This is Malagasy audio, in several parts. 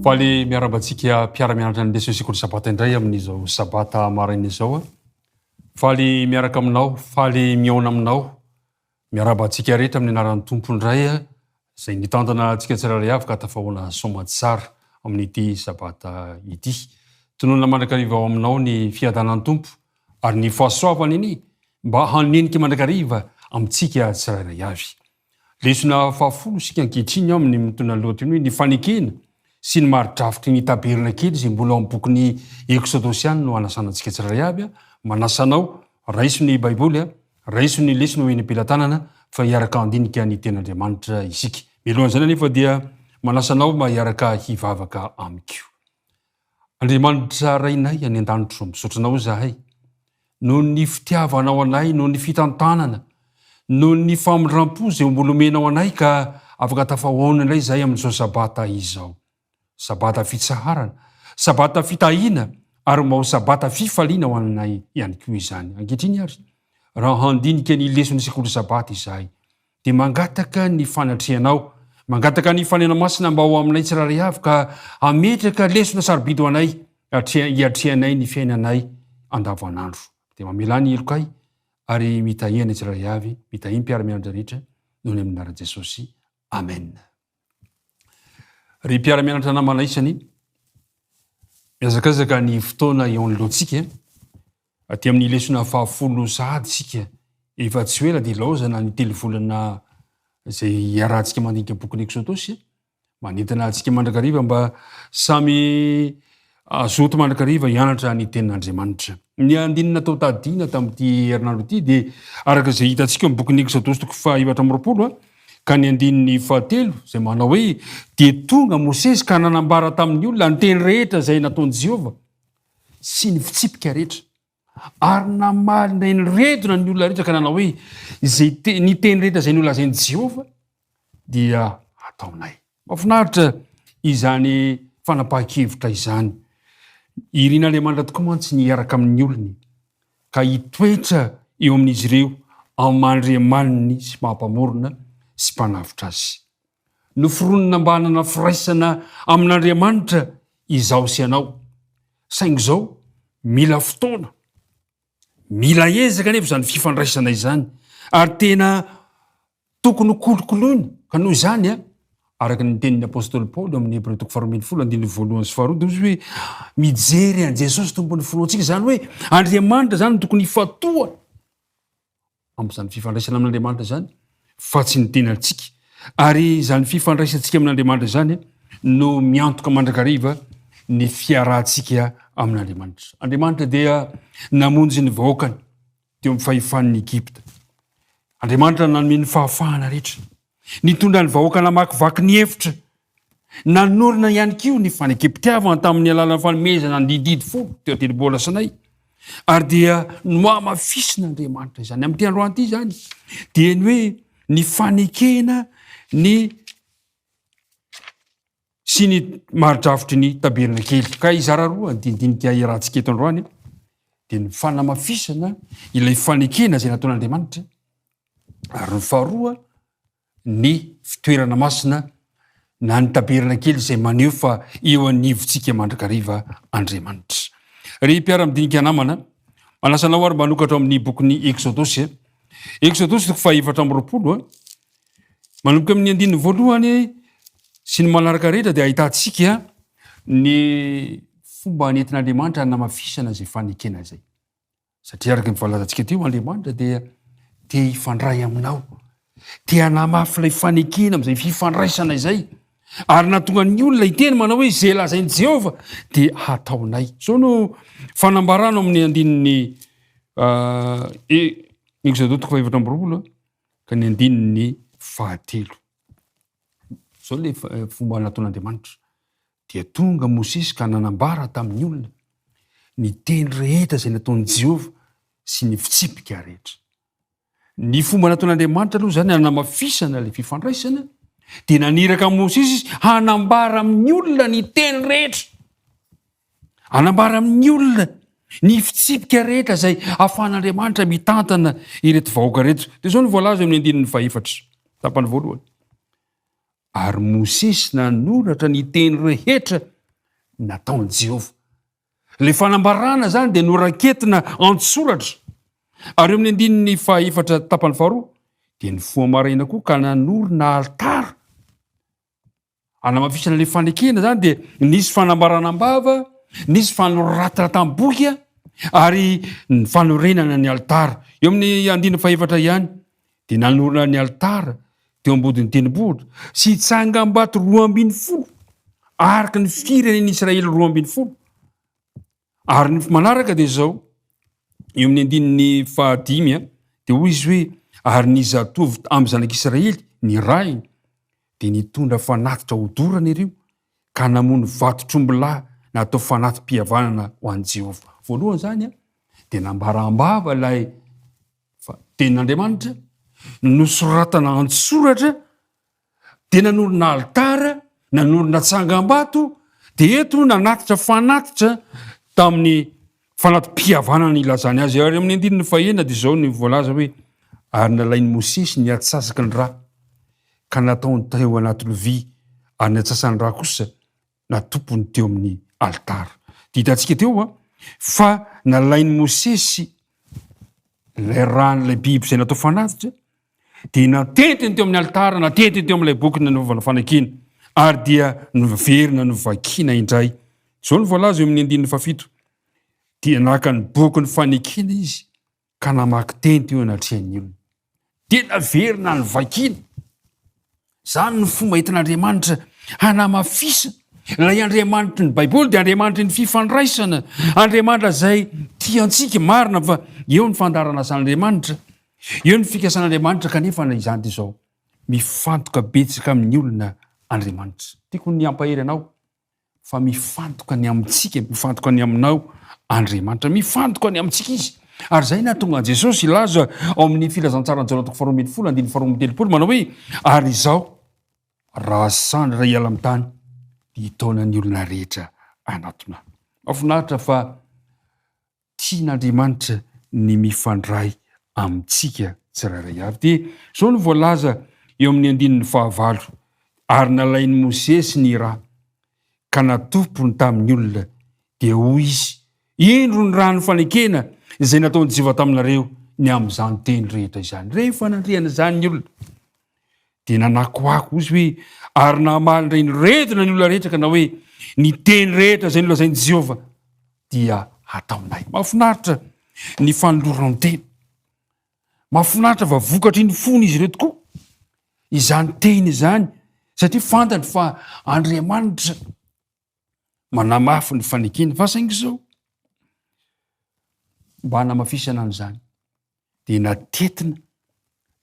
Faly miarabantsika mpiara-mianatra ny leso isikolo sabata indray amin'izao sabata maraina izao a. Faly miaraka aminao, faly miaona aminao. Miarabantsika rehetra amin'ny anaran'ny tompo indray a, izay nitantana antsika tsirairay avy ka tafahoana soamatsara amin'ity sabata ity. Tononona mandrakariva ao aminao ny fiadanan'ny tompo ary ny fahasoavany iny mba haneniky mandrakariva amintsika tsirairay avy. Lesona fahafolo sika ankehitriny amin'ny mitondra ny lohateny hoe ny fanekena sy ny maridrafitry ny taberna kely izay mbola amin'ny bokin'ny Eksodosiany no anasanantsika tsirairay avy a. Manasanao raiso ny baiboly a, raiso ny lesona hoe ny am-pelantanana fa hiaraka andinika ny ten'Andriamanitra isika. Mialohan'izany anefa dia manasanao mba hiaraka hivavaka amiko. Andriamanitra rainay any an-danitro, misotranao zahay noho ny fitiavanao anay, noho ny fitantanana, noho ny famindrampo izay ombolomenao anay ka afaka tafahoana indray zahay amin'izao sabata izao. Sabata fitsaharana, sabata fitahina, ary mao sabata fifaliana ho anay ihany koa izany. Ankehitriny ary, raha handinika ny lesona sekoly sabata izahay, dia mangataka ny fanatrehanao, mangataka ny fanena masina mba ho aminay tsirairay avy ka hametraka lesona sarobidy ho anay, hiatrehanay ny fiainanay andavanandro. Dia mamela ny elokay ary mitahiana tsirairay avy, mitahiana mpiara-mianatra rehetra noho ny amin'ny anaran'i Jesosy. Amen. Ry mpiara-mianatra namana isany, miazakazaka ny fotoana eo anoloantsika, aty amin'ny lesona fahafolo sahady sika, efa tsy ela dia laozana ny telo volana izay iarahantsika mandinika bokin'ny Eksodosy, manentana antsika mandrakariva mba samy azoto mandrakariva hianatra ny tenin'Andriamanitra. Ny andinina tao tadina tamin'ity herinandro ity dia araka izay hitantsika amin'ny bokin'ny Eksodosy toko faha-efatra amby roapolo ka ny andininy fahatelo izay manao hoe dia tonga Mosesy ka nanambara tamin'ny olona ny teny rehetra izay nataon'i Jehovah sy ny fitsipika rehetra, ary namaly indray ny redona ny olona rehetra ka nanao hoe ny teny rehetra izay nolazain'i Jehovah dia ataonay. Mahafinaritra izany fanapahan-kevitra izany. Irian'Andriamanitra tokoa mantsy ny hiaraka amin'ny olony ka hitoetra eo amin'izy ireo amandriamaniny sy mampamorona sy mpanavitra azy. Noforonina mba hanana firaisana amin'Andriamanitra izao sy anao. Saingy izao mila fotoana, mila ezaka anefa izany fifandraisana izany, ary tena tokony kolokoloina ka noho izany araka ny tenin'ny apôstôly Paoly amin'ny Hébreo toko 12:1 sy hoe mijery an' Jesosy tompony filohantsika, izany hoe Andriamanitra zany tokony fatoana amin'izany fifandraisana amin'Andriamanitra zany, fa tsy ny tenantsika. Ary izany fifandraisantsika amin'Andriamanitra zany no miantoka mandrakariva ny fiarahantsika amin'Andriamanitra. Andriamanitra dia namonjy ny vahoakany teo amin'ny fahefan'ny Egypta. Andriamanitra nanome ny fahafahana rehetra, nitondra ny vahoaka namakivaky ny hevitra, nanorina ihany koa ny fanekepitiavana tamin'ny alalan'ny fanomezana ny dididy folo teo an-telombola sanay. Ary dia no amafisina izany amin'ity androany ity zany dia ny hoe ny fanekena sy ny maridrafitry ny taberna kely. Ka izara roa dindinika iarahantsika eto androany dia ny fanamafisana ilay fanekena izay nataon'Andriamanitra, ary ny faharoa ny fitoerana masina na ny taberna kely izay maneho fa eo anivontsika mandrakariva Andriamanitra. Ry mpiara-midinika namana, manasanao ary manokatra amin'ny bokin'ny Eksodosy. Eksodosy toko faha-efatra amby roapolo, manomboka amin'ny andininy voalohany sy ny manaraka rehetra dia ahitantsika ny fomba nentin'Andriamanitra namafisana izay fanekena izay. Satria araka ny fahalazantsika teo, Andriamanitra dia te hifandray aminao, te hanamafy ilay fanekena amin'izay fifandraisana izay, ary nahatonga ny olona hiteny manao hoe izay lazain'i Jehovah dia hataonay. Zao no fanambarana amin'ny andininy Eksodosy toko faha-efatra amby roapolo ka ny andininy fahatelo. Zao le fomba nataon'Andriamanitra, dia tonga Mosesy ka nanambara tamin'ny olona ny teny rehetra izay nataon'i Jehovah sy ny fitsipika rehetra. Ny fomba nataon'Andriamanitra aloha zany hanamafisana ilay fifandraisana, dia naniraka Mosesy hanambara amin'ny olona ny teny rehetra, hanambara amin'ny olona ny fitsipika rehetra izay ahafahan'Andriamanitra mitantana ireto vahoaka rehetra. Dia zao no voalaza amin'ny andininy faha-efatra tapany voalohany. Ary Mosesy nanoratra ny teny rehetra nataony Jehova. Le fanambarana zany dia noraketina antsoratra. Ary eo amin'ny andininy fahaefatra tapany faharoa dia ny foamaraina koa ka nanorina altara. Anamafisana le fanekena zany dia nisy fanambaranam-bava, nisy fanoratana tamboky ary ny fanorenana ny altara. Eo amin'ny andininy fahaefatra ihany dia nanorina ny altara teo ambodin'ny tendrombohitra sy tsangam-bato 12 araka ny firenen'ny Israely 12. Ary ny manaraka dia zao, eo amin'ny andininy fahadimy dia hoy izy hoe ary ny zatovo amin'ny zanak'Israely ny rainy dia nitondra fanatitra hodorana ireo ka namono vato-trombilahy natao fanatim-pihavanana ho an'i Jehova. Voalohany zany dia nambarambava ilay tenin'Andriamanitra, nosoratana antsoratra, dia nanorina altara, nanorina tsangam-bato, dia eto nanatitra fanatitra tamin'ny fanatim-pihavanana ilazany azy. Ary amin'ny andininy fahaenina dia izao ny voalaza hoe ary nalain'i Mosesy ny atsasaky ny rà ka nataony teo anaty lovia, ary ny atsasany rà kosa natompony teo amin'ny altara. Dia hitantsika teo fa nalain'i Mosesy ilay ran'ilay biby izay natao fanatitra dia natentiny teo amin'ny altara, natentiny teo amin'ilay boky nanaovana fanekena, ary dia noverina novakiana indray. Izao ny voalaza eo amin'ny andininy fahafito dia naka ny boky ny fanekena izy ka namaky teny teo anatrehan'ny olona. Dia naverina ny vakiana. Zany ny fomba entin'Andriamanitra hanamafisa. Ilay Andriamanitra ny Baiboly dia Andriamanitra ny fifandraisana, Andriamanitra zay tiantsika marina fa eo ny fandarana asan'Andriamanitra, eo ny fikasan'Andriamanitra, kanefa na izany dia izao mifantoka betsaka amin'ny olona Andriamanitra. Tiako ny ampahery anao fa mifantoka ny amintsika, mifantoka ny aminao Andriamanitra, mifantoka ny amintsika izy. Ary zay nahatonga Jesosy ilaza ao amin'ny filazantsara ny Jaona 20:12 manao hoe ary izao raha sandry raha hiala amin'ny tany dia hitaona ny olona rehetra anatona. Mahafinaritra fa tian'Andriamanitra ny mifandray amintsika tsirairay avy. Dia izao no voalaza eo amin'ny andininy fahavalo ary nalain'i Mosesy ny rà ka natompony tamin'ny olona dia hoy izy indro ny rà ny fanekena izay nataony Jehova taminareo ny amin'izany teny rehetra izany. Rehefa nandriana izany ny olona dia nanakoako izy hoe ary namaly indray ny retina ny olona rehetra ka na hoe ny teny rehetra izay nolazain'i Jehova dia ataonay. Mahafinaritra ny fanoloran-teny, mahafinaritra fa vokatry ny fony izy ireo tokoa izany teny izany, satria fantany fa Andriamanitra manamafy ny fanekena. Fa saingy izao mba hanamafisana an'izany dia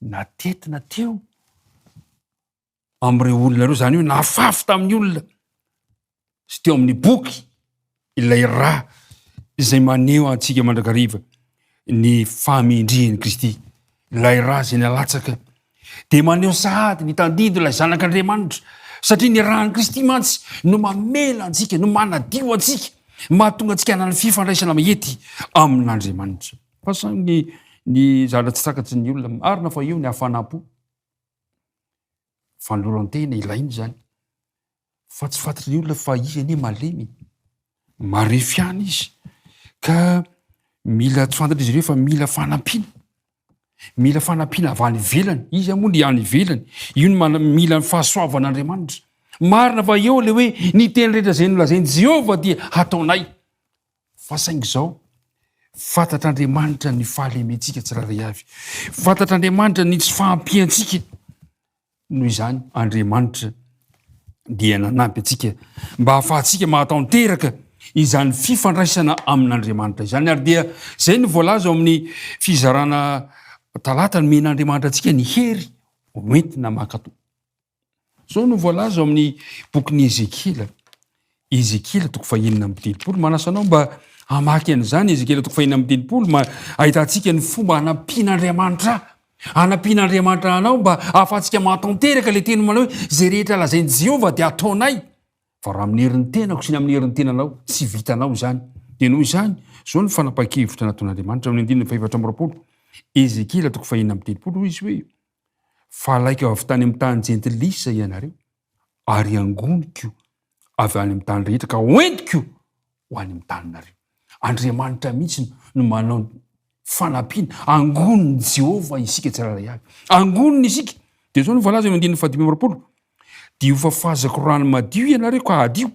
natetina teo amin'ireo olona ireo, zany hoe nafafy tamin'ny olona sy teo amin'ny boky ilay rà izay maneho antsika mandrakariva ny fahamendrehan'i Kristy, ilay rà izay nalatsaka dia maneho sahady ny tandidy ilay zanak'Andriamanitra, satria ny ràn'i Kristy mantsy no mamela antsika, no manadio antsika, mahatonga antsika hanana fifandraisana mety amin'Andriamanitra. Fa saingy ny zana tsy takatry ny olona marina fa eo ny hafanam-po. Fanoloran-tena ilainy zany fa tsy fantatry ny olona fa izy anie malemy, marefy ihany izy ka mila tsy fantatra izy ireo fa mila fanampiana, mila fanampiana avy any ivelany. Izy moa ny any ivelany, io ny mila ny fahasoavan'Andriamanitra. Marina fa eo le hoe ny teny rehetra izay nolazain'i Jehova dia ataonay. Fa saingy izao fantatr'Andriamanitra ny fahalementsika tsirairay avy, fantatr'Andriamanitra ny tsy fahampiantsika. Noho izany Andriamanitra dia nanampy antsika mba hahafahantsika mahatanteraka izany fifandraisana amin'Andriamanitra izany. Ary dia zay ny voalaza ao amin'ny fizarana talata ny men'Andriamanitra antsika ny hery hoentina makato. Zao no voalaza ao amin'ny bokin'ny Ezekiela 9:10. Manasanao mba hamaky an'izany Ezekiela 9:10, ahitantsika ny fomba hanampian'Andriamanitra, hanampian'Andriamanitra anao mba ahafahantsika mahatanteraka le teny manao hoe zay rehetra lazain'i Jehova dia ataonay. Fa raha amin'ny herin'ny tenako sy ny amin'ny herin'ny tenanao tsy vitanao izany. Dia noho izany zao ny fanapa-kevitra nataon'Andriamanitra amin'ny andininy 420. Ezekiela 9:10 izy hoe fa alaiko avy tany amin'ny tany jentilisa ianareo ary angoniko avy any amin'ny tany rehetra ka oentiko ho any amin'ny taninareo. Andriamanitra mihitsy no manao fanampiana, angonony Jehova isika tsiraray avy, angonony isika. Dia zao no voalaza eo amin'ny 1:10. Dio fa fazako rano madio ianareo ka adio,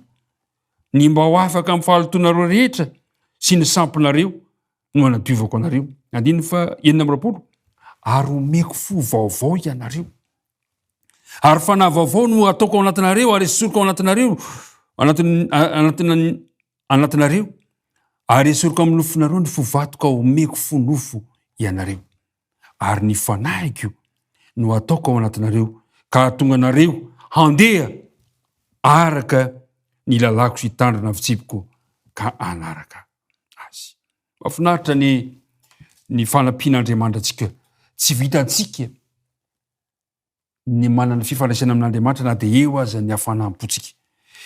ny mba ho afaka amin'ny fahalotonareo rehetra sy ny sampinareo no anadiovako anareo. 9:20. Ary omeko fo vaovao ianareo, ary fanahy vaovao no ataoko ao anatinareo, ary esoriko ao anatinareo anatinareo, ary esoriko amin'ny nofonareo ny fovatoka omeko fo nofo ianareo. Ary ny fanahiko no ataoko ao anatinareo ka tonga nareo handeha araka ny lalako sy tandrina fitsipiko ka anaraka azy. Mahafinaritra ny fanampian'Andriamanitra antsika. Tsy vitantsika ny manana fifandraisana amin'Andriamanitra na dia eo aza ny hafanampotsika,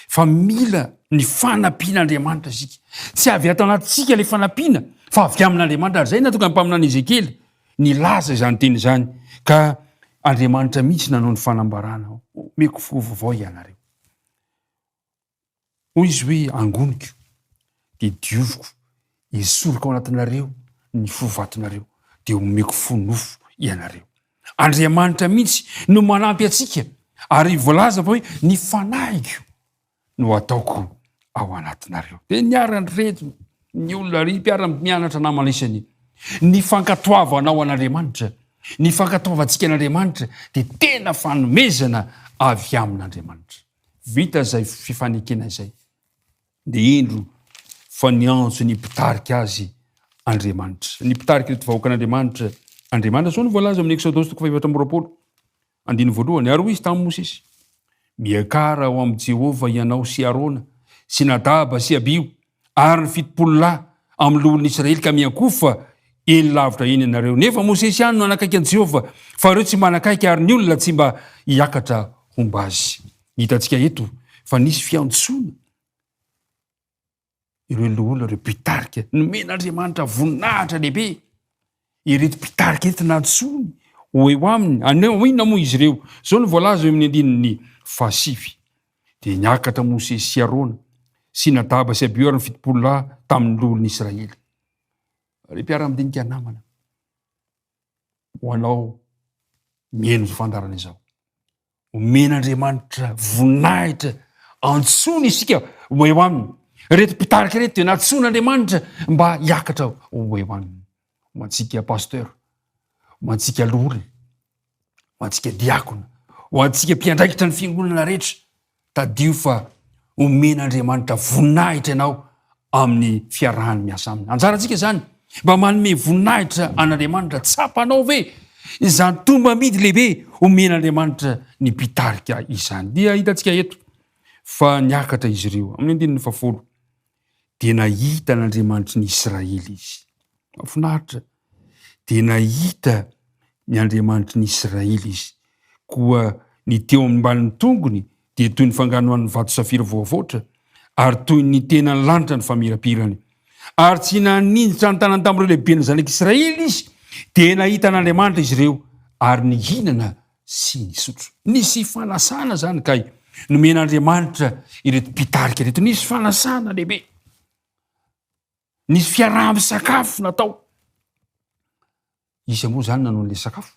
fa mila ny fanampian'Andriamanitra sika. Tsy avy ato anatintsika le fanampiana, fa avy amin'Andriamanitra. Zay natokany mpaminany Ezekely nilaza izany teny izany, ka Andriamanitra mihitsy nanao ny fanambarana. Omeko fo vaovao ianareo. Hoy izy hoe angoniko dia dioviko, esoriko ao anatinareo ny fovatonareo, dia omeko fo nofo ianareo. Andriamanitra mihitsy no manampy atsika, ary voalaza fa hoe ny fanahiko no ataoko ao anatinareo. Dia niarany reto ny olona ry mpiara-mianatra namalesany, ny fankatoavanao an'Andriamanitra, ny fankatoavantsika an'Andriamanitra dia tena fanomezana avy amin'Andriamanitra. Vita zay fifanekena izay, dia endro fa niantso ny mpitarika azy Andriamanitra, ny mpitarika reto vahoaka an'Andriamanitra. Andriamanitra zao no voalaza amin'ny Exodosy 4:20. 1. Ary hoy izy tamin'i Mosesy: miakara ao amin'i Jehova ianao sy Arona sy Nadaba sy Abio ary ny 70 lahy amin'ny lohan'ny Israely ka miankofa ely lavitra eny ianareo. Nefa Mosesy ihany no anakaiky an'i Jehova, fa ireo tsy manakaiky, ary ny olona tsy mba hiakatra homba azy. Hitantsika eto fa nisy fiantsona ireo loholona, ireo mpitarika nomen'Andriamanitra voninahitra lehibe. Ireto mpitarika eto nantsony ho eo aminy, inona moa izy ireo? Zao no voalaza eo amin'ny 9:9. Dia niakatra Mosesy sy Arona sy Nadaba sy Abio ary ny 70 lahy tamin'ny lohan'ny Israely. Ry mpiara-midinika namana, ho anao mieno zao fandarana izao, omen'Andriamanitra voninahitra, antsony isika ho eo aminy. Reto mpitarika reto dia nantson'Andriamanitra mba hiakatra ho eo aminy. Ho antsika pasteur, ho antsika loholona, ho antsika diakona, ho antsika mpiandraikitra ny fiangonana rehetra, tadio fa omen'Andriamanitra voninahitra ianao amin'ny fiarahany miasa aminy. Anjarantsika zany mba manome voninahitra an'Andriamanitra, tsapanao ve izany tombamidy lehibe omen'Andriamanitra ny mpitarika izany. Dia hitantsika eto fa niakatra izy ireo amin'ny 10:10. Dia nahita n'Andriamanitra ny Israely izy. Mahafinaritra. Dia nahita ny Andriamanitra ny Israely izy, koa ny teo amban'ny tongony dia toy ny fanganoan'ny vato safira voavoatra, ary toy ny tenany lanitra ny famirapirany. Ary tsy naninditra ny tanany tamin'ireo lehibe ny zanak'Israely izy, dia nahita n'Andriamanitra izy ireo, ary nihinana sy nisotro. Nisy fanasana zany kay nomen'Andriamanitra ireto mpitarika reto. Nisy fanasana lehibe, nisy fiaraha-misakafo natao. Isa moa zany nanao an'ilay sakafo.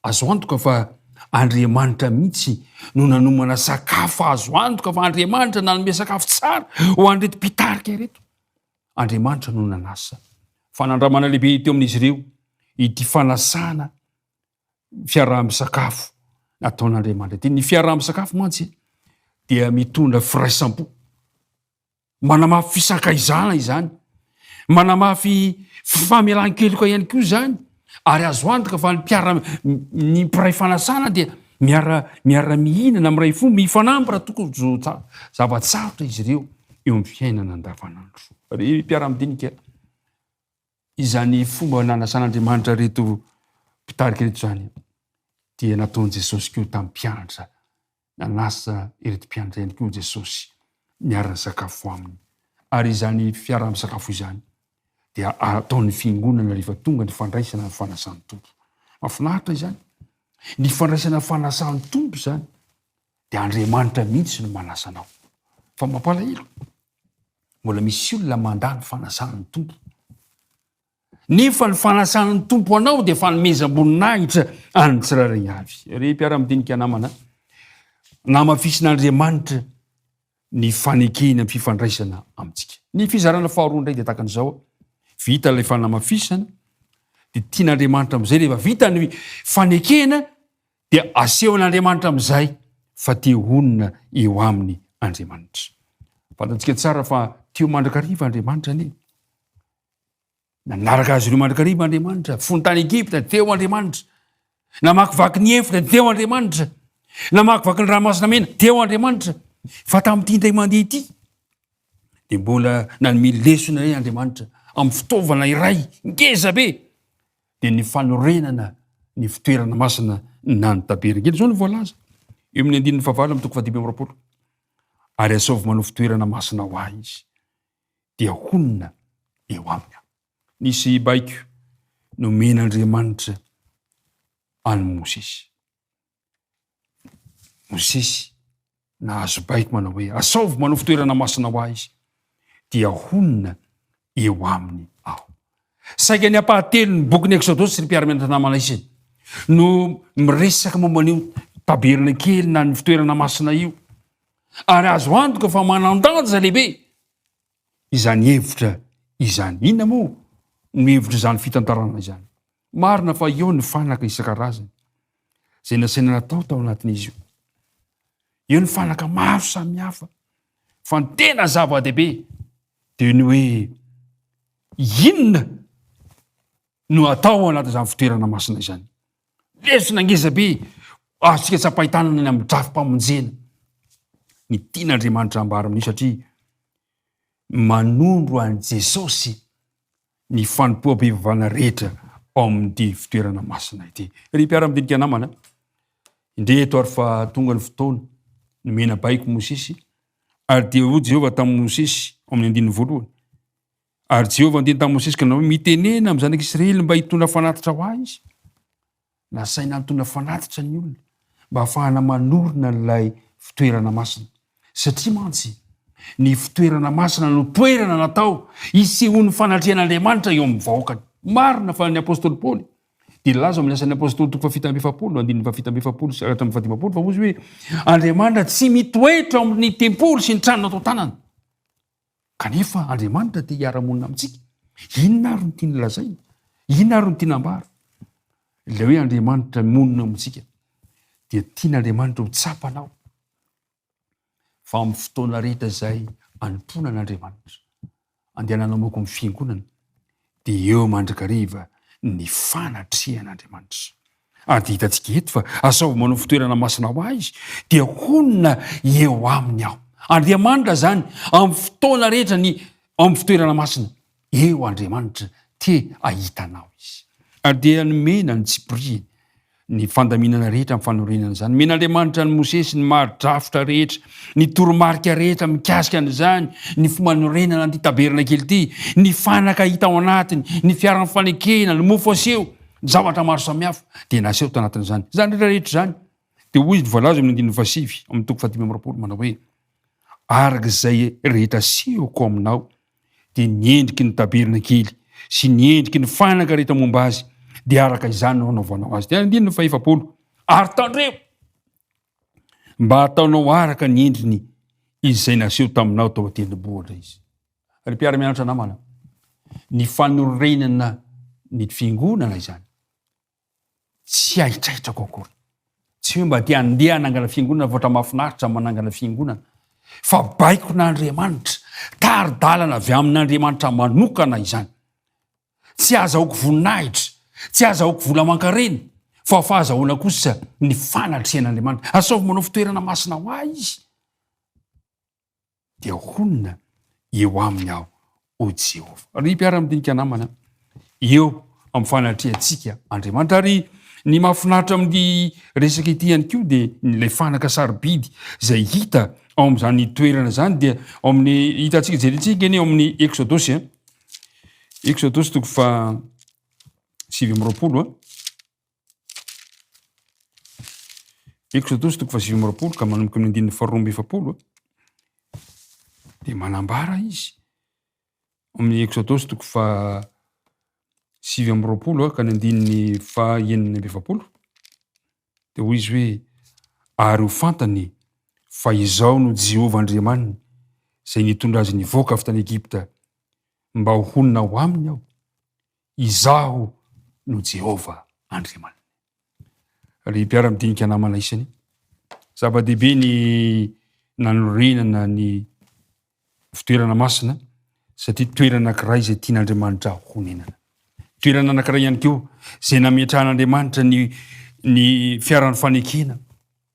Azo antoka fa Andriamanitra mihitsy no nanomana sakafo. Azo antoka fa Andriamanitra nanome sakafo tsara ho an'ireto mpitarika ireto. Andriamanitra no nanasa. Fanandramana lehibe teo amin'izy ireo ity fanasana fiaraha-misakafo nataon'Andriamanitra ity. Ny fiaraha-misakafo mantsy dia mitondra firaisam-po, manamafy fisakaizana izany, manamafy famelan-keloka ihany koa zany. Ary azo antoka fa ny mpiray fanasana dia miara mihinana amiray fo mifanampy raha tokony zavatsarotra izy ireo eo amin'ny fiainana andavanandro. Ry mpiara-midinika, izany fomba nanasan'Andriamanitra reto mpitarika reto zany dia nataon'i Jesosy koa tamin'ny mpianatra. Nanasa ireto mpianatra ihany koa Jesosy niara sakafo aminy. Ary izany fiaraha-misakafo izany dia ataon'ny fiangonana rehefa tonga ny fandraisana ny fanasan'ny tompo. Mahafinaritra izany. Ny fandraisana ny fanasan'ny tompo zany dia Andriamanitra mihitsy no manasanao. fa mampalahelo. Mbola misy olona mandany fanasan'ny tompo. Nefa ny fanasan'ny tompo anao dia fanomezam-boninahitra any tsirairay avy. Ry mpiara-midinika namana, namafisin'Andriamanitra ny fanekena amin'ny fifandraisana amintsika. Ny fizarana faharoa indray dia tahaka an'izao. Vita ilay fanamafisana, dia tian'Andriamanitra amin'izay rehefa vita ny fanekena dia asehon'Andriamanitra amin'izay fa te honina eo amin'ny Andriamanitra. Fantatsika tsara fa teo mandrakariva Andriamanitra anie. Nanaraka azy ireo mandrakariva Andriamanitra. Fony tany Egipta teo Andriamanitra. Namakivaky ny efitra teo Andriamanitra. Namakivaky ny ranomasina mena teo Andriamanitra. Fa tamin'ity indray mandeha ity dia mbola nanome lesona hoe Andriamanitra amin'ny fitaovana iray ngeza be dia ny fanorenana ny fitoerana masina na ny tabernankely. Izao no voalaza eo amin'ny 9:7. Ary asaovy manao fitoerana masina ho ahy izy dia honina eo aminy. Nisy baiko nomen'Andriamanitra any Mosesy. Mosesy nahazo baiko manao hoe asaovy manao fitoerana masina ho ahy izy dia honina eo aminy aho. Saika ny apahatelo ny boky ny Exodosy ry mpiara-mianatra namana isany no miresaka momban'io tabernankely na ny fitoerana masina io. Ary azo antoka fa manan-danja lehibe izany hevitra izany. Inona moa no hevitra izany fitantarana izany? Marina fa eo ny fanaka isan-karazany izay nasaina natao tao anatin'izy io. Eo ny fanaka maro samihafa fa ny tena zava-dehibe dia ny hoe inona no atao anatin'izany fitoerana masina izany. Lesona ngeza be azontsika tsy ampahitana ny amin'ny drafi-pamonjena. Ny tian'Andriamanitra ambara amin'io satria manondro an' Jesosy ny fanompoam-pivavahana rehetra ao amin'ity fitoerana masina ity. Ry mpiara-midinika namana, indreto ary fa tonga ny fotoana nomena baiko Mosesy ary dia hoy Jehovah tamin'ny Mosesy amin'ny 9:1. Ary Jehovah niteny tamin'ny Mosesy ka nanao hoe mitenena amin'ny zanak'Israely mba hitondra fanatitra ho ahy izy. Nasaina hitondra fanatitra ny olona mba hahafahana manorina ilay fitoerana masina. Satria mantsy ny fitoerana masina no toerana natao hisehoan'ny fanatrehan'Andriamanitra eo amin'ny vahoakany. Marina fa ny apôstôly Paoly dia laza amin'ny asan'ny apôstôly 7:7 sy 7:15 fa ozy hoe Andriamanitra tsy mitoetra amin'ny tempolo sy ny trano natao tanana. Kanefa Andriamanitra te hiara-monina amintsika. Inona ary no tiany lazaina? Inona ary no tiany ambara? Ilay hoe Andriamanitra monina amintsika dia tian'Andriamanitra ho tsapanao. Fa amin'ny fotoana rehetra izay anompoana an'Andriamanitra andehanana moko amin'ny fiangonana dia eo mandrakariva ny fanatrehan'Andriamanitra. Ary hitantsika eto fa asaovy manao fitoerana masina ho ahy izy dia honina eo aminy aho. Andriamanitra zany amin'ny fotoana rehetra ny amin'ny fitoerana masina eo Andriamanitra te ahitanao izy. Ary dia nomena ny Tsipriany ny fandaminana rehetra amin'ny fanorenana izany. Men'Andriamanitra ny Mosesy ny mari-drafitra rehetra, ny toromarika rehetra mikasika an'izany, ny fomanorenana ny tabernankely ity, ny fanaka hita ao anatiny, ny fiaran'ny fanekena, ny mofo aseho, zavatra maro samihafa dia naseho tao anatin'izany. Zany rehetra zany dia hoy izy voalaza amin'ny 7 amin'ny 5:10 manao hoe araka izay rehetra asehoko aminao dia ny endriky ny tabernankely sy ny endriky ny fanaka rehetra momba azy dia araka izany no anaovanao azy. Dia 9:10 ary tandreo mba ataonao araka ny endriny izay naseho taminao tao an-tendrombohitra izy. Ry mpiara-mianatra namana, ny fanorenana ny fiangonana izany tsy ahitraitrako akory. Tsy hoe mba te handeha hanangana fiangonana voatra mahafinaritra manangana fiangonana, fa baiko n'Andriamanitra, tari-dalana avy amin'Andriamanitra manokana izany. Tsy azahoako voninahitra, tsy azahoako vola aman-karena, fa fahazahoana kosa ny fanatrehan'Andriamanitra. Asaovy manao fitoerana masina ho ahy izy dia honina eo aminy aho o Jehovah. Ry mpiara-midinika namana, eo amin'ny fanatrehantsika Andriamanitra. Ary ny mahafinaritra amin'ny resaka ity ihany koa dia nilay fanaka sarobidy izay hita ao amin'izany toerana zany dia ao amin'ny hitantsika jerentsika eny ao amin'ny Exodosy Exodosy 7:20 Exodosy 7:20 ka manomboka amin'ny 12:20 dia manambara izy amin'ny Exodosy 7:20 ka ny 9:20 dia hoy izy hoe ary ho fantany fa izao no Jehovah Andriamanina izay nitondra azy nivoaka avy tany Egypta mba ho honina ho aminy aho. Izaho no Jehovah Andriamanina. Ry mpiara-midinika namana isany, zava-dehibe ny nanorenana ny fitoerana masina satria toerana anankiray izay tian'Andriamanitra honenana. Toerana anankiray ihany koa izay nametrahan'Andriamanitra ny fiaran'ny fanekena.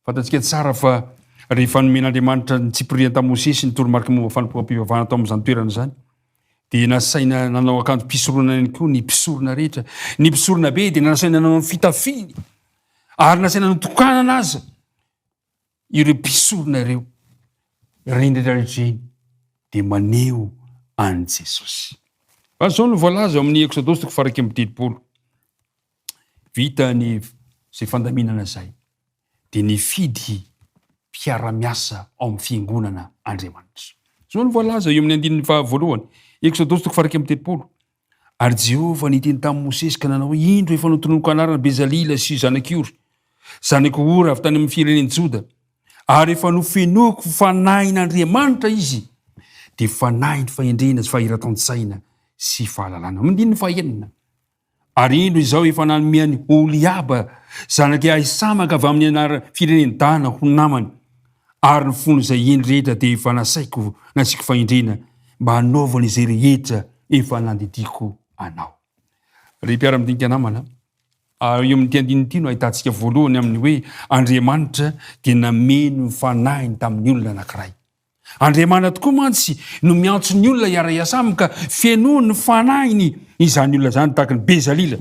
Fantatsika tsara fa rehefa nomen'Andriamanitra ny tsipiriany tamin'i Mosesy ny toromarika momba fanompoam-pivavahana tao amin'izany toerana izany, dia nasaina nanao akanjo mpisorona ihany koa ny mpisorona rehetra. Ny mpisorona be dia nasaina nanao ny fitafiny ary nasaina notokanana aza ireo mpisorona ireo. Reny rehetrarehetra dia maneho an Jesosy. Fa izao no voalaza amin'ny Exodosy 1:30. Vita ny izay fandaminana izay dia nifidy mpiara-miasa ao amin'ny fiangonana Andriamanitra. Izao no voalaza eo amin'ny 9:1. Exodosy 1:30. Ary Jehovah niteny tamin'i Mosesy ka nanao hoe indro efa notononoko anarana Bezalila sy zanaky Ora avy tany amin'ny fireneny Joda, ary efa nofenoako fanahin'Andriamanitra izy, dia fanahiny fahendrena sy fahiratan-tsaina sy fahalalana. Amin'ny 9:9. Ary indro izao efa nanomehany Oliaba zanaky Ahisamaka avy amin'ny fireneny Dana ho namany, ary ny fony izay eny rehetra dia efa nasiko fahendrena mba hanaovana izay rehetra efa nandidiko anao. Ry mpiara-midinika namana, eo amin'ny tiandinity no ahitantsika voalohany amin'ny hoe Andriamanitra dia nameno ny fanahiny tamin'ny olona anankiray. Andriamanitra tokoa mantsy no miantso ny olona hiara-iasamy ka fienoany ny fanahiny izany olona izany, tahaka ny Bezalila.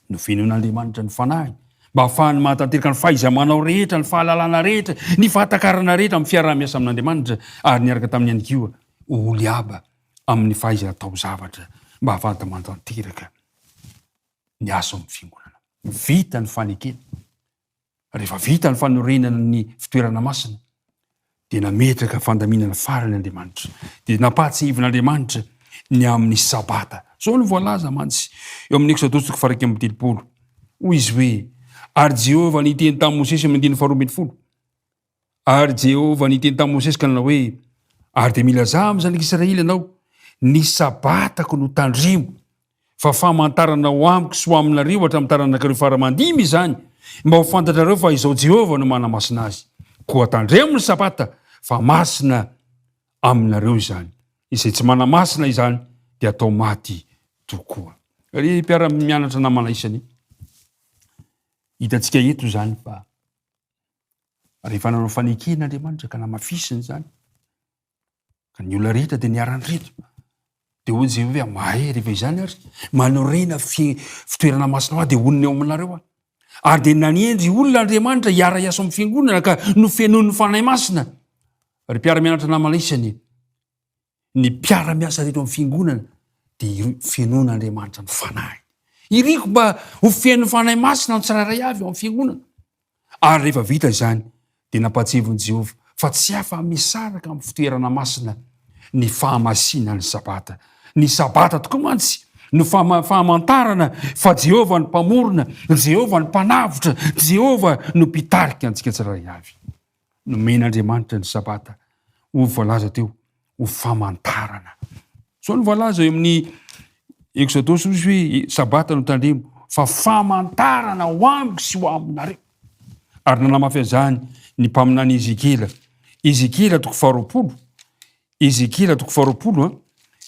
No fienoan'Andriamanitra ny fanahiny mba ahafahany mahatanteraka ny fahaiza-manao rehetra, ny fahalalana rehetra, ny fahatakarana rehetra amin'ny fiaraha-miasa amin'Andriamanitra, ary niaraka tamin'ny ihany koa Oliaba amin'ny fahaiza atao zavatra mba ahafahany mahatanteraka ny asa amin'ny fiangonana. Vita ny fanekena. Rehefa vita ny fanorenana ny fitoerana masina dia nametraka fandaminana farany Andriamanitra. Dia nampatsihevin'Andriamanitra ny amin'ny sabata. Zao no voalaza mantsy eo amin'ny Exodosy 1:30. Hoy izy hoe ary Jehovah niteny tamin'i Mosesy amin'ny 2:20. Ary Jehovah niteny tamin'i Mosesy ka nanao hoe ary dia mila zaho amin'ny zanak'Israely ianao ny sabatako no tandremo fa famantarana ho amiko sy ho aminareo hatramin'ny taranak'ireo faramandimy izany, mba ho fantatrareo fa izao Jehovah no manamasina azy. Koa tandremo ny sabata fa masina aminareo izany. Izay tsy manamasina izany dia atao maty tokoa. Ry mpiara-mianatra namana isany, hitantsika eto izany fa rehefa nanao faneken'Andriamanitra ka namafisiny izany, ka ny olona rehetra dia niarany reto. Dia hoy Jehovah mahay rehefa izany ary manorena fitoerana masina dia honiny ao aminareo aho. Ary dia nanendry olona Andriamanitra hiara-iasa amin'ny fiangonana ka nofenoany ny fanahy masina. Ry mpiara-mianatra namana isany, ny mpiara-miasa rehetra amin'ny fiangonana dia fenoan'Andriamanitra ny fanahy. Iriko mba ho feno fanahy masina ny tsirairay avy ao amin'ny fiangonana. Ary rehefa vita izany dia nampatsihevin' Jehovah fa tsy afa-misaraka amin'ny fitoerana masina ny fahamasina ny sabata. Ny sabata tokoa mantsy no fahamantarana fa Jehovah ny mpamorona, Jehovah ny mpanavotra, Jehovah no mpitarika antsika tsirairay avy. Nomen'Andriamanitra ny sabata ho voalaza teo ho famantarana. Zao no voalaza eo amin'ny Exodosy izy hoe sabata no tandremo fa famantarana ho amiko sy ho aminareo. Ary nanamafy an'izany ny mpaminany Ezekela. Ezekela 2:20. Ezekela 2:20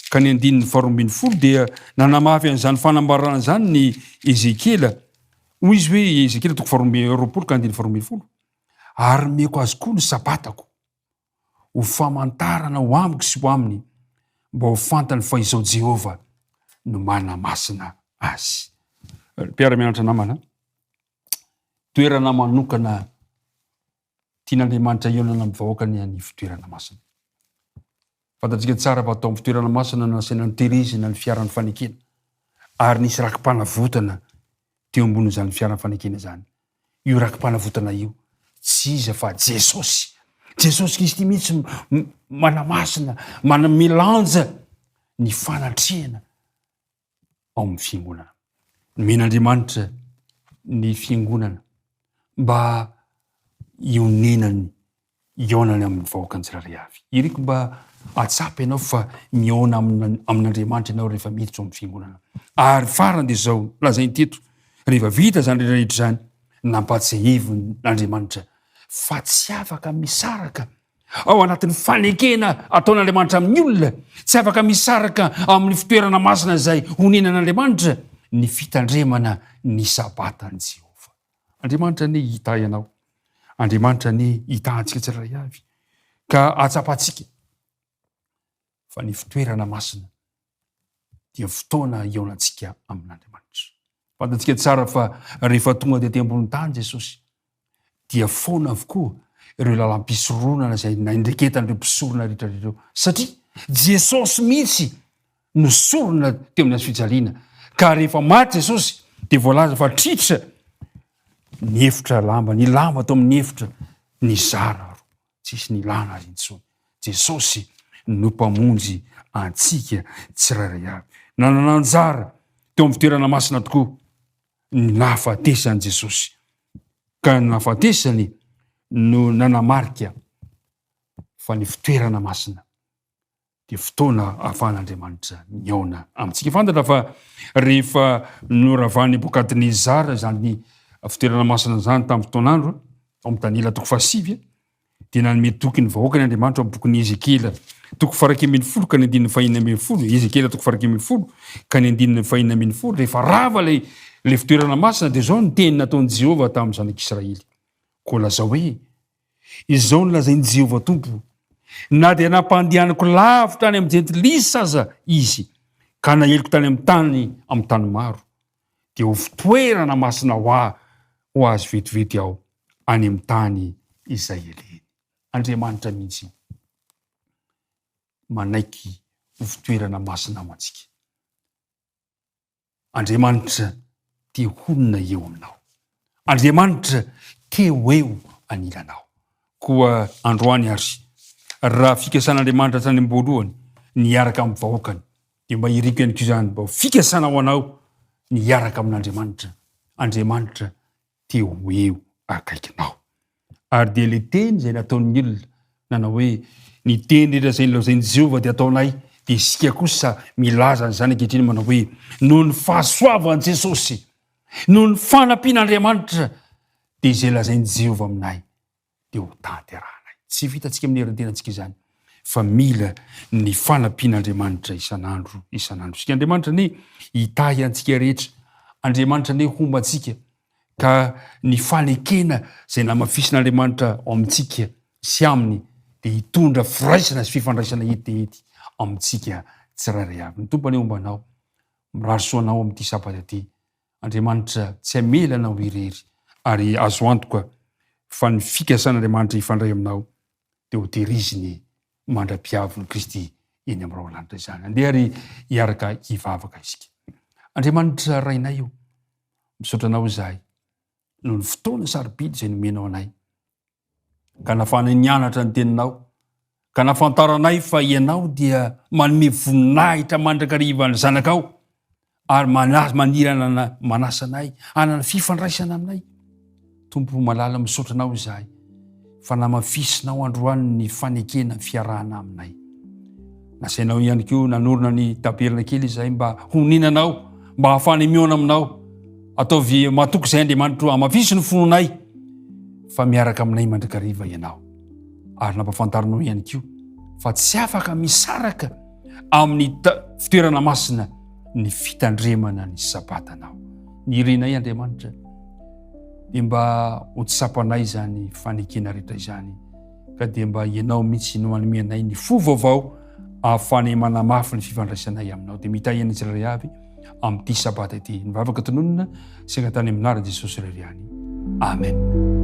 ka ny 2:20 dia nanamafy an'izany fanambarana izany ny Ezekela. Hoy izy hoe Ezekela 2:20 ka 2:20. Ary meko azy koa ny sabatako ho famantarana ho amiko sy ho aminy mba ho fantany fa izao Jehovah no manamasina azy. Mpiara-mianatra namana, toerana manokana tian'Andriamanitra ionana amin'ny vahoakany ny fitoerana masina. Fantatsika tsara fa atao amin'ny fitoerana masina nasaina ny Terezina ny fiaran'ny fanekena, ary nisy rakim-panavotana teo ambon'izany fiaran'ny fanekena izany. Io rakim-panavotana io tsy iza fa Jesosy Jesosy Kristy mihitsy manamasina manamilanja ny fanatrehana ao amin'ny fiangonana. Men'Andriamanitra ny fiangonana mba ionenany ionany amin'ny vahoakany tsirairay avy. Iriko mba atsapy ianao fa miona amin'Andriamanitra ianao rehefa miditra ao amin'ny fiangonana. Ary farany dia zao lazainy teto, rehefa vita zany rehetrarehetra zany, nampatsahivon'Andriamanitra fa tsy afaka misaraka ao anatin'ny fanekena ataon'Andriamanitra amin'ny olona, tsy afaka misaraka amin'ny fitoerana masina izay honenan'Andriamanitra ny fitandremana ny sabatany Jehova. Andriamanitra ny hita ianao, Andriamanitra ny hita antsika tsirairay avy, ka atsapantsika fa ny fitoerana masina dia fotoana ionantsika amin'Andriamanitra. Fantatsika tsara fa rehefa tonga tety ambony tany Jesosy dia foana avokoa ireo lalam-pisoronana izay naindreketan'ireo mpisorona rehetrarehetra, satria Jesosy mihitsy no sorona teo amin'ny fijaliana. Ka rehefa maty Jesosy dia voalaza fa tritra ny efitra lamba, ny lamba tao amin'ny efitra ny zara, tsisy ny lana azy intsony. Jesosy no mpamonjy antsika tsirairay avy. Nanana anjara teo amin'ny fitoerana masina tokoa ny nahafatesany Jesosy, ka ny nahafatesany no nanamarika fa ny fitoerana masina dia fotoana ahafahan'Andriamanitra miaona amintsika. Fantatra fa rehefa noravan'i Nebokadnezara zany fitoerana masina zany tamin'ny fotoan'andro ao amin'ny Daniela 9 dia nanome toky ny vahoakany Andriamanitra ao amin'ny bokin'i Ezekela 11 ka ny 110, Ezekela 11 ka ny 110. Rehefa rava le fitoerana masina dia zao ny teny nataon'i Jehova tamin'ny zanak'Israely. Koa lazao hoe izao no lazain'i Jehova Tompo, na dia nampandehanako lavitra tany amin'ny jentilisa aza izy, ka naheliko tany amin'ny tany maro, dia ho fitoerana masina ho azy vetivety aho any amin'ny tany izay eleny. Andriamanitra mihitsy manaiky ho fitoerana masina ho antsika. Andriamanitra te honina eo aminao. Andriamanitra te ho eo anilanao. Koa androany ary raha fikasan'Andriamanitra tany am-boalohany niaraka amin'ny vahoakany, dia mba iriko ihany koa zany mba fikasana ho anao niaraka amin'Andriamanitra. Andriamanitra te ho eo akaikinao. Ary dia le teny izay nataon'ny olona nanao hoe ny teny rehetra izay nilazain'i Jehova dia ataonay, dia isika kosa milaza izany ankehitriny manao hoe noho ny fahasoavan'i Jesosy, noho ny fanampian'Andriamanitra dia izay lazain'i Jehova aminay dia ho tanterahanay. Tsy vitantsika amin'ny herin-tenantsika izany, fa mila ny fanampian'Andriamanitra isan'andro. Sika Andriamanitra ny hitahy antsika rehetra, Andriamanitra ny hombantsika, ka ny fanekena izay namafisin'Andriamanitra ao amintsika sy aminy dia hitondra firaisana sy fifandraisana ety amintsika tsirairay avy. Ny Tompo ny hombanao, mirarosoanao amin'ity sabata ity. Andriamanitra tsy hamelanao irery, ary azo antoka fa ny fikasan'Andriamanitra ifandray aminao dia ho tehiriziny mandra-piavon'i Kristy eny amin'ny raolanitra izany. Andeha ary hiaraka hivavaka isika. Andriamanitra rainay io, misaotra anao izahay noho ny fotoana sarobidy izay nomenao anay, ka nahafahanay nianatra ny teninao, ka nahafantaranay fa ianao dia manome voninahitra mandrakariva ny zanakao, ary manirana manasanay, hanana fifandraisana aminay. Tompo malala, misaotra anao izahay fa namafisinao androany ny fanekena fiarahana aminay. Nasainao ihany koa nanorona ny taberna kely izahay mba honinanao, mba hahafany miona aminao. Ataovy matoky izay Andriamanitra hamafisy ny fononay fa miaraka aminay mandrakariva ianao. Ary nampafantarinao ihany koa fa tsy afaka misaraka amin'ny fitoerana masina ny fitandremana ny sabatanao. Ny irenay Andriamanitra dia mba ho tsapanay zany fanekena rehetra izany, ka dia mba ianao mihitsy no anomenay ny fo vaovao ahafany manamafy ny fifandraisanay aminao. Dia mitahy ihany tsirairay avy amin'ity sabata ity. Nivavaka tononona sy ankatany amin'ara Jesosy irery ihany. Amen.